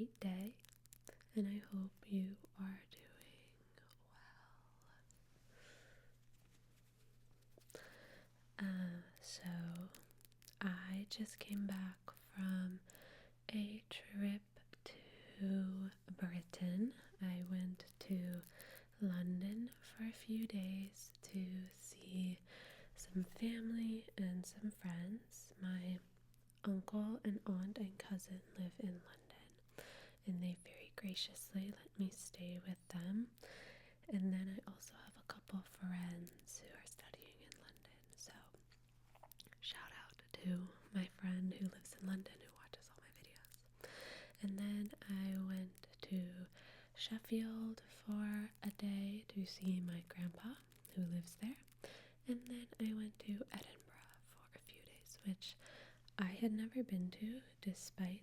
great day, and I hope you are doing well. So I just came back from a trip to Britain. I went to London for a few days to see some family and some friends. My uncle and aunt and cousin live in London, and they very graciously let me stay with them. And then I also have a couple friends who are studying in London, so shout out to my friend who lives in London who watches all my videos. And then I went to Sheffield for a day to see my grandpa who lives there. And then I went to Edinburgh for a few days, which I had never been to, despite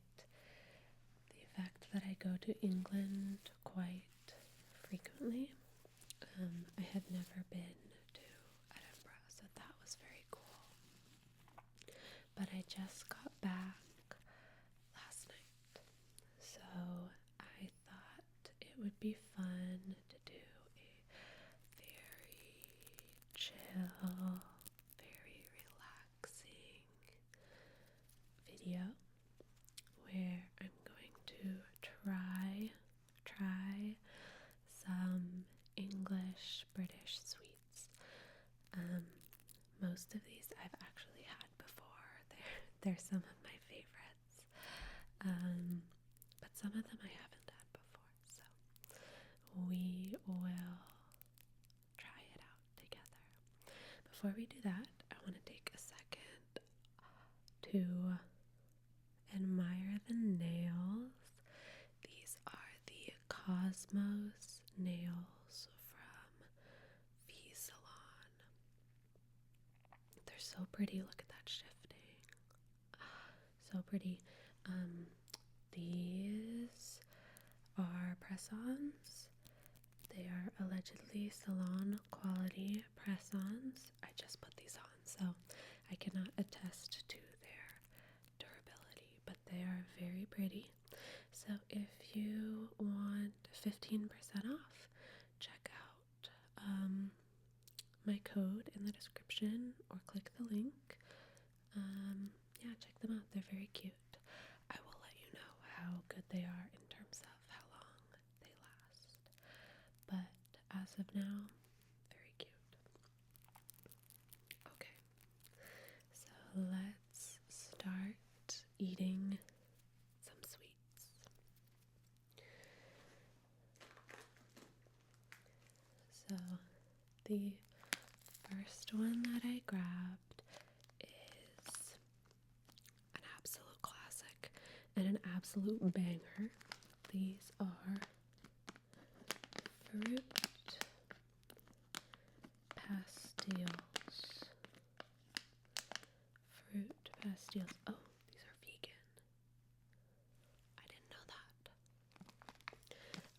the fact that I go to England quite frequently. I had never been to Edinburgh, so that was very cool. But I just got back last night, so I thought it would be fun to do a very chill, very relaxing video where I'm going to try some English British sweets. Most of these I've actually had before. They're some of my favorites. But some of them I haven't had before. So we will try it out together. Before we do that, I want to take a second to admire the nails. These are the Cosmos nails from V Salon. They're so pretty. Look at that shifting. So pretty. These are press-ons. They are allegedly salon quality press-ons. I just put these on, so I cannot attest to their durability, but they are very pretty. So if you want 15% off, check out my code in the description or click the link. Yeah, check them out. They're very cute. I will let you know how good they are in terms of how long they last. But as of now, very cute. Okay, so let's start eating some sweets. So the first one that I grabbed is an absolute classic and an absolute banger. These are fruit pastilles. Fruit pastilles. Oh, these are vegan. I didn't know that.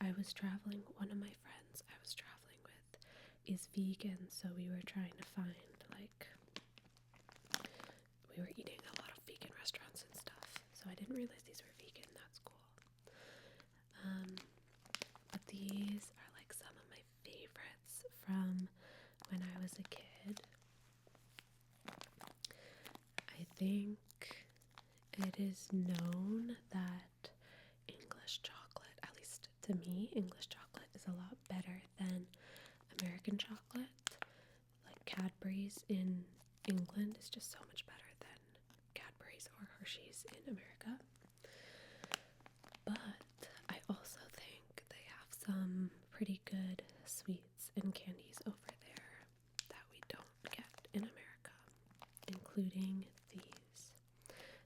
I was traveling, one of my friends I was traveling with is vegan, so we were trying to find, we were eating a lot of vegan restaurants and stuff, so I didn't realize these were vegan. That's cool. But these are some of my favorites from when I was a kid. I think it is known that English chocolate, at least to me, English chocolate is a lot better than American chocolate. Like Cadbury's in England is just so much better than Cadbury's or Hershey's in America. But I also think they have some pretty good sweets and candies over there that we don't get in America, including these.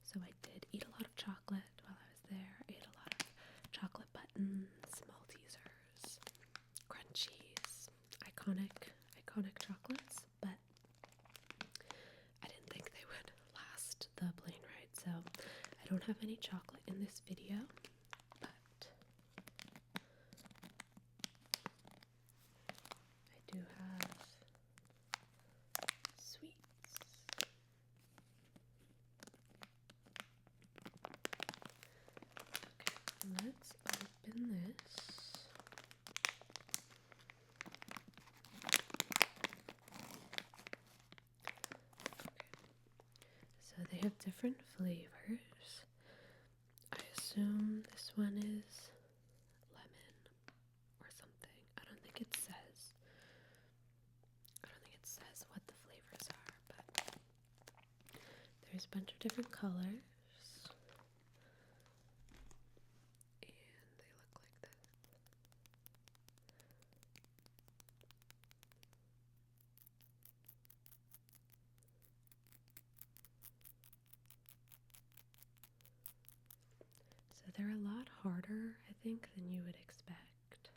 So I did eat a lot of chocolate while I was there. I ate a lot of chocolate buttons, Maltesers, crunchies, iconic chocolates, but I didn't think they would last the plane ride, so I don't have any chocolate in this video, but I do have sweets. Okay, let's different flavors. I assume this one is lemon or something. I don't think it says. What the flavors are, but there's a bunch of different colors. And they look like this. So they're a lot harder, I think, than you would expect,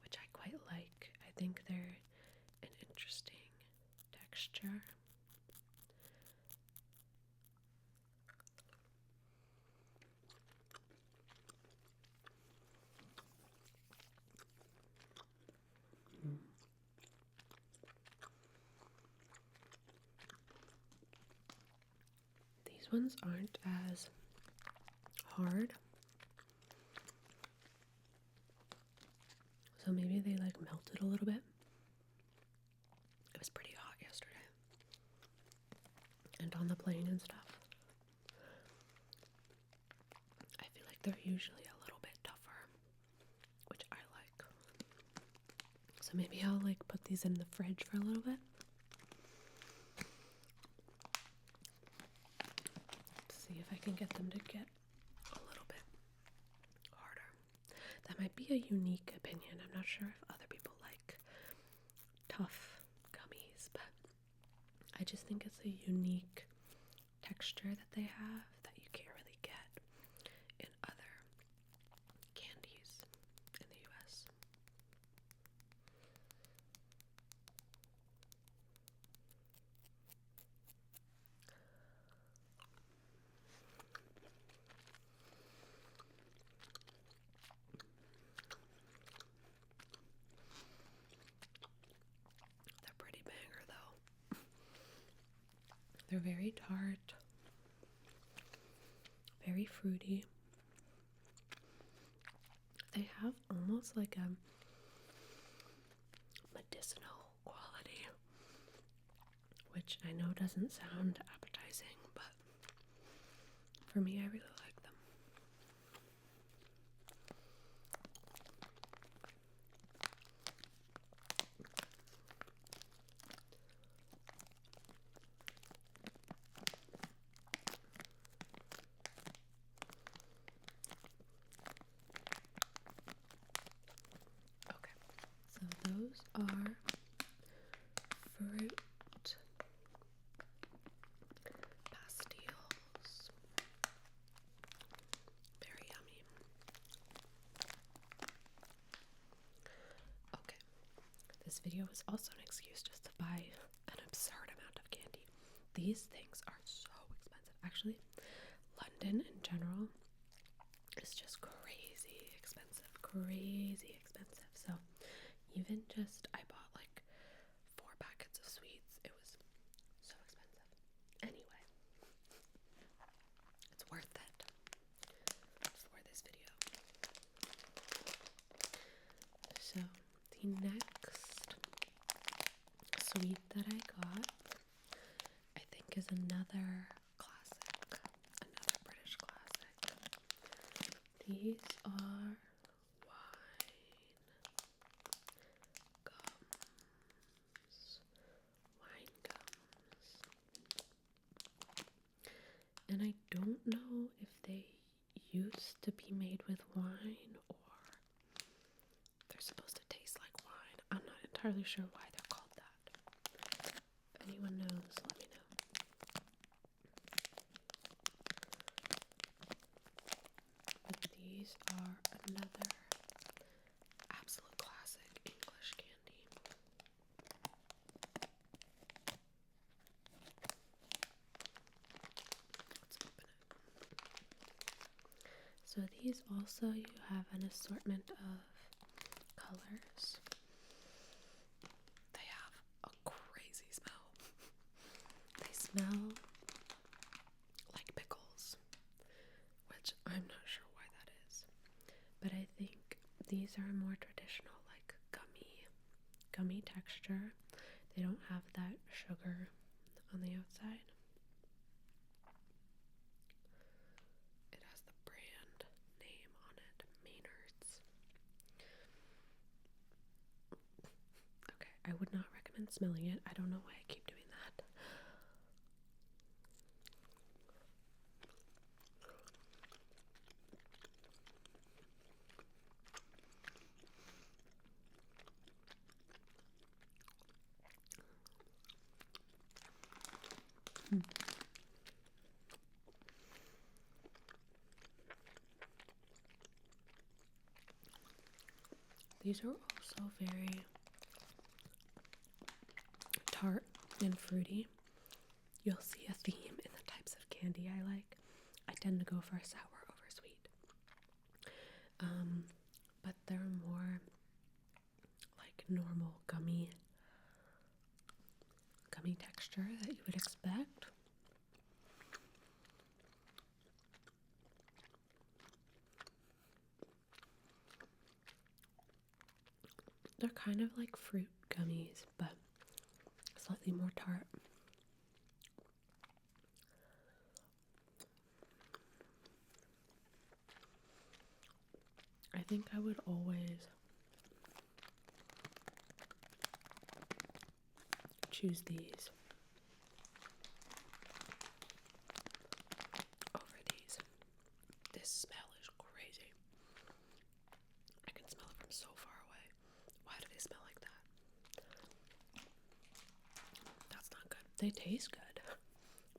which I quite like. I think they're an interesting texture. These ones aren't as hard, so maybe they like melted a little bit. It was pretty hot yesterday and on the plane and stuff. I feel like they're usually a little bit tougher, which I like. So maybe I'll like put these in the fridge for a little bit. See if I can get them to get a little bit harder. That might be a unique opinion. I'm not sure if other people like tough gummies, but I just think it's a unique texture that they have that you can't really get in other candies in the US. They're pretty banger though. They're very tart, very fruity. They have almost like a medicinal quality, which I know doesn't sound appetizing, but for me, I really like them. Okay, so those are fruit pastilles. Very yummy. Okay, this video is also an excuse just to buy an absurd amount of candy. These things are so expensive. Actually, London in general is just crazy expensive. Crazy expensive. So even just, I bought like 4 packets of sweets. It was so expensive. Anyway, it's worth it for this video. So the next sweet that I got, I think, is another classic, another British classic. These are wine gums. And I don't know if they used to be made with wine or they're supposed to taste like wine. I'm not entirely sure why they're called that. If anyone knows, let me know. But these are another absolute classic English candy. Let's open it. So these also, you have an assortment of colors. They have a crazy smell. They smell like pickles, which I'm not sure why that is. But I think these are more traditional, like gummy texture. They don't have that sugar on the outside. I would not recommend smelling it. I don't know why I keep doing that. These are also very tart and fruity. You'll see a theme in the types of candy I like. I tend to go for sour over sweet. But they're more like normal gummy texture that you would expect. They're kind of like fruit gummies, but slightly more tart. I think I would always choose these over these. This smell is crazy. I can smell it from so far away. Why do they smell like that? That's not good. They taste good,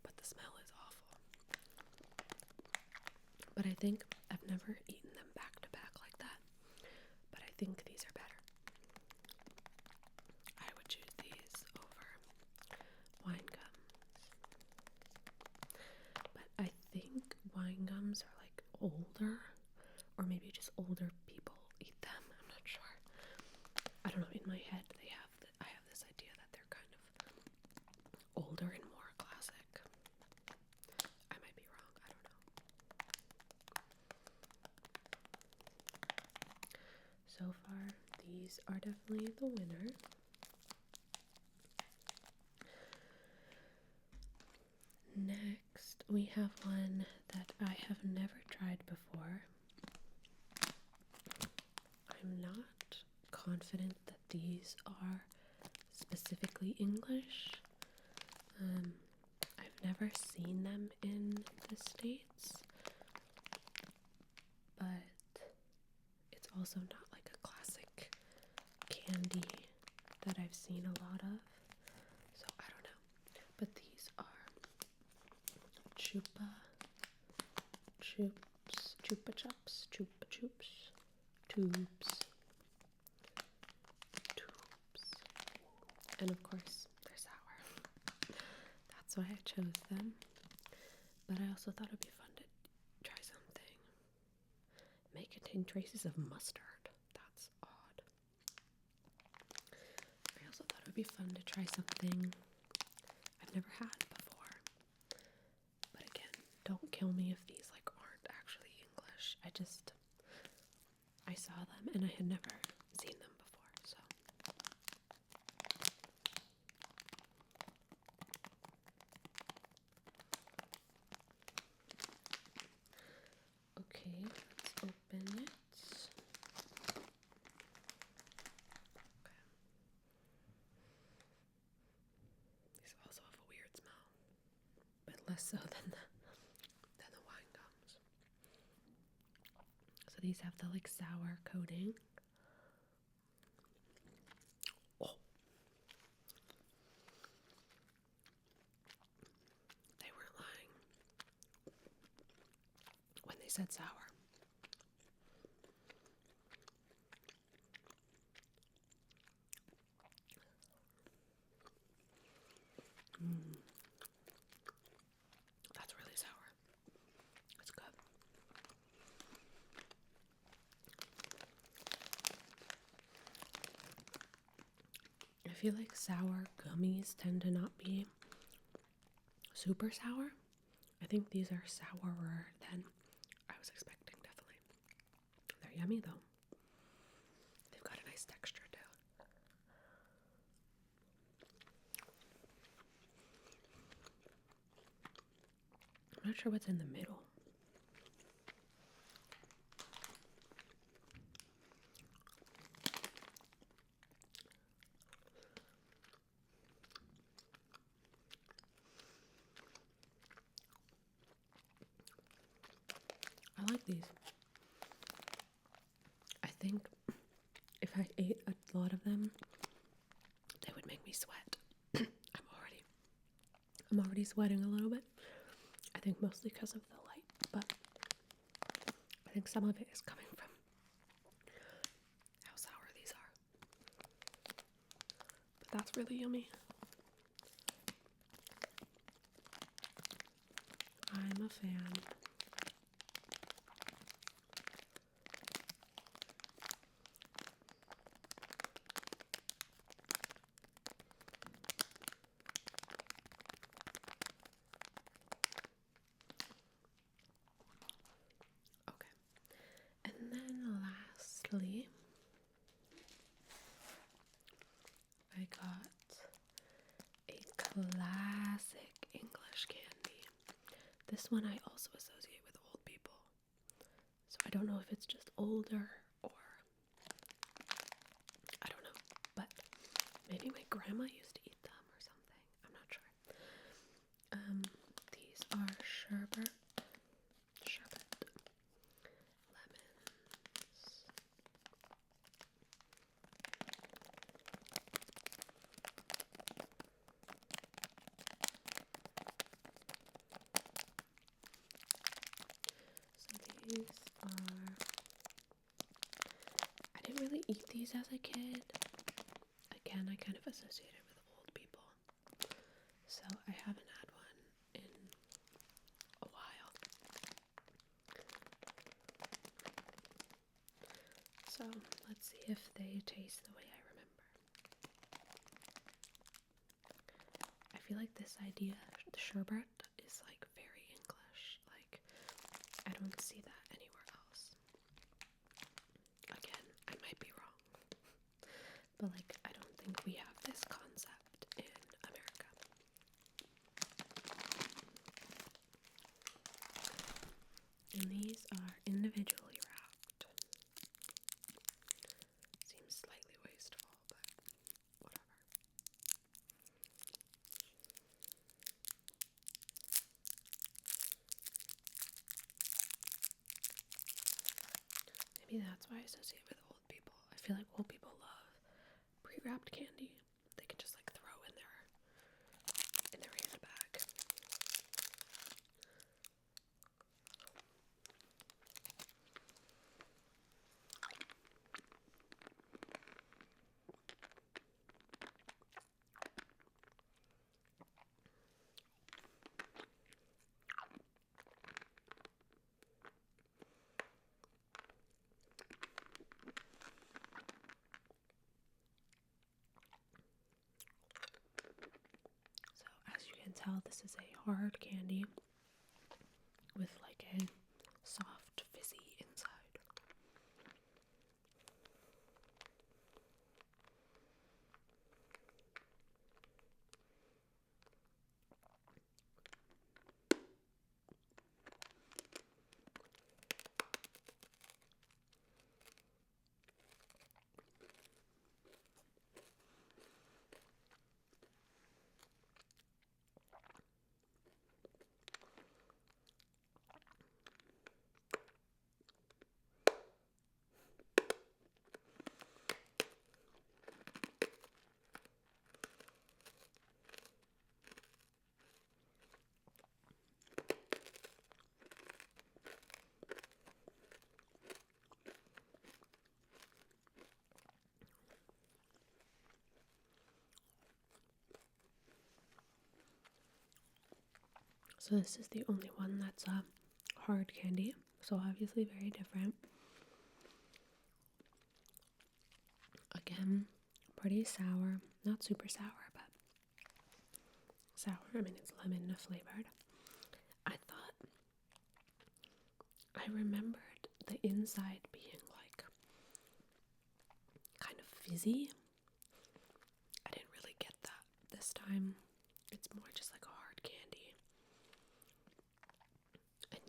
but the smell is awful. But I think I've never eaten them back to back like that. But I think these are better. I would choose these over wine gums. But I think wine gums are like older, or maybe just older people eat them. I'm not sure. I don't know. In my head, I have this idea that they're kind of older and more classic. I might be wrong. I don't know. So far, these are definitely the winner. Next, we have one that I have never tried before. I'm not confident that these are specifically English. I've never seen them in the States, but it's also not like a classic candy that I've seen a lot of, so I don't know. But these are Chupa Chups, tubes, and of course they're sour. That's why I chose them. But I also thought it'd be fun to try something. It may contain traces of mustard. That's odd. I also thought it would be fun to try something I've never had before. But again, don't kill me if these like aren't actually English. I saw them and I had never seen them before, so. Okay, let's open it. Okay. These also have a weird smell, but less so than the wine gums. So these have the like sour coating. Oh. They weren't lying when they said sour. That's really sour. It's good. I feel like sour gummies tend to not be super sour. I think these are sourer than I was expecting, definitely. They're yummy though. They've got a nice texture too. I'm not sure what's in the middle. these. I think if I ate a lot of them, they would make me sweat. I'm already sweating a little bit. I think mostly because of the light, but I think some of it is coming from how sour these are. But that's really yummy. I'm a fan. Okay. And then lastly, I got a classic English candy. This one I also associate with old people. So I don't know if it's just older or I don't know, but maybe my grandma used to eat them or something. I'm not sure. These are sherbet lemons. So these are, I didn't really eat these as a kid. Again, I kind of associate it with old people. So I haven't had one in a while. So let's see if they taste the way I remember. I feel like this idea, the sherbet, is like very English. Like, I don't see that anywhere else. Again, I might be wrong. But like, I don't think we have this concept in America. And these are individually wrapped. Seems slightly wasteful, but whatever. Maybe that's why I associate with old people. I feel like old people love pre-wrapped candy. They can just like throw in their handbag. So as you can tell, this is a hard candy with like a soft fizzy inside. So this is the only one that's a hard candy, so obviously very different. Again, pretty sour, not super sour, but sour. I mean, it's lemon flavored. I remembered the inside being like kind of fizzy. I didn't really get that this time. It's more just like a hard candy.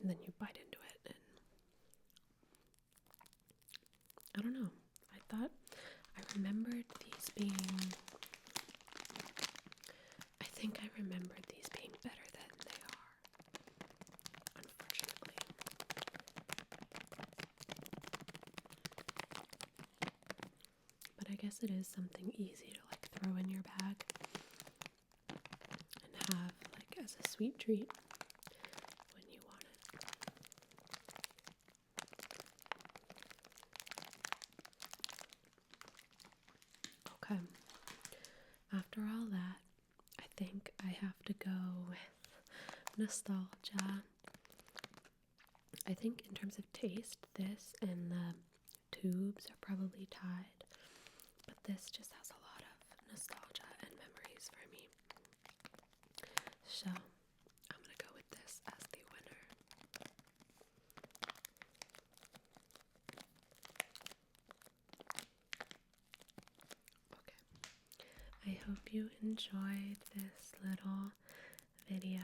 And then you bite into it and I don't know. I remembered these being, I think I remembered these being better than they are, unfortunately. guess it is something easy to like throw in your bag and have like as a sweet treat when you want it. Okay, after all that, I think I have to go with nostalgia. I think in terms of taste, this and the tubes are probably tied, but this just has a lot of nostalgia and memories for me. So I'm gonna go with this as the winner. Okay, I hope you enjoyed this little video.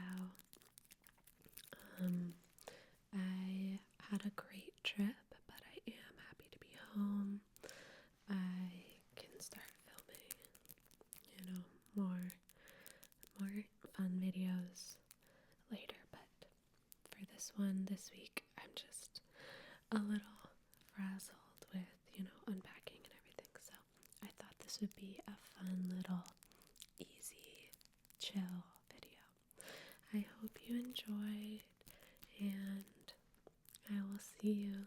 I had a great trip, but I am happy to be home. I can start filming, more fun videos later, but for this one this week, I'm just a little frazzled with, unpacking and everything. So I thought this would be a fun little easy chill video. I hope you enjoyed, and I will see you